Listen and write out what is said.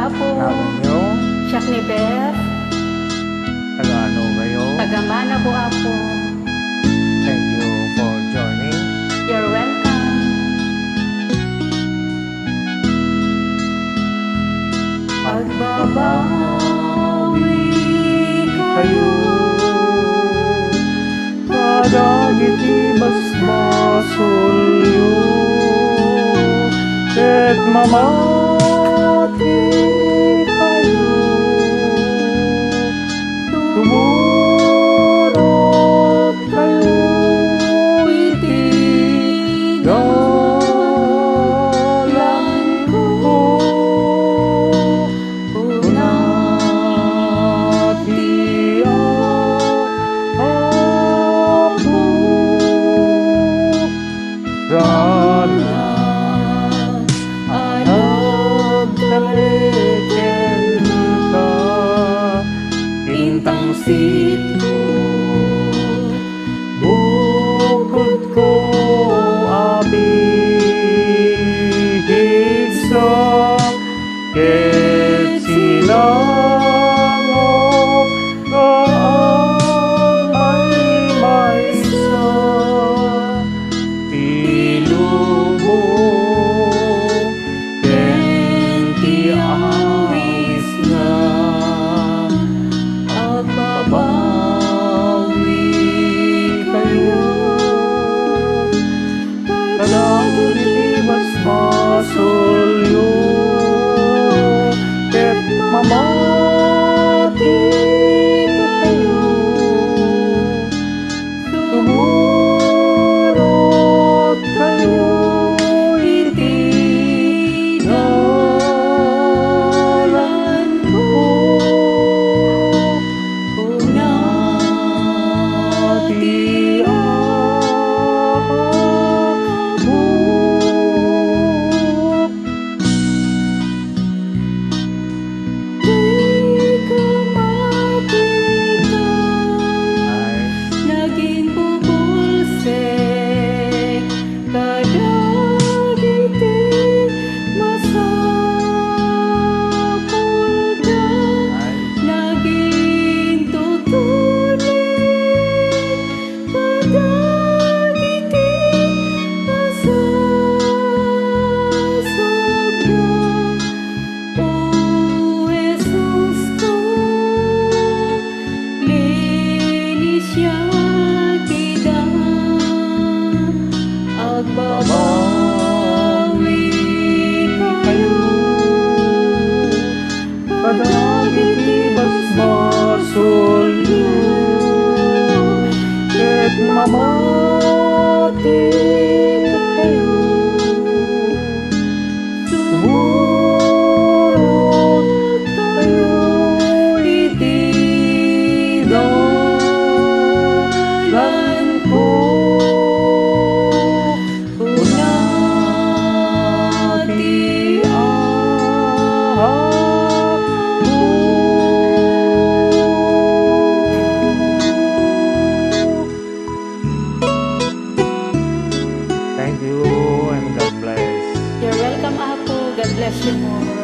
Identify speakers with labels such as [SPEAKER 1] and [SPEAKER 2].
[SPEAKER 1] Apo.
[SPEAKER 2] Namin nyo.
[SPEAKER 1] Siyak ni Beth.
[SPEAKER 2] Taga-ano kayo?
[SPEAKER 1] Taga-mana po, Apo.
[SPEAKER 2] Thank you for joining.
[SPEAKER 1] You're welcome. Pagbabawi kayo,
[SPEAKER 2] Kadagiti basbasolyo, ket mamati kayo. Tumurot kayo iti dalan ko. Unati Apo, dalan anag taleken ka, intang sitko, bukod ko abihigsa, ket sinangop kaamay maysa, pilubog ken ti awis na, at babawi kayo. Kadagiti basbasolyo, ket mamati kayo. Tumurot kayo iti dalan ko. Unati Apo.
[SPEAKER 1] Di ka makita, naging bubulsek, kadagiti masapul ka, naging tutunin, kadagiti masasabda. O Jesus ko, linis siya kita, agbabawi kayo.
[SPEAKER 2] Kadagiti basbasolyo, ket mamati kayo. Tumurot kayo iti dalan ko. Unati Apo. Thank you and God bless.
[SPEAKER 1] You're welcome, Apo. God bless you more.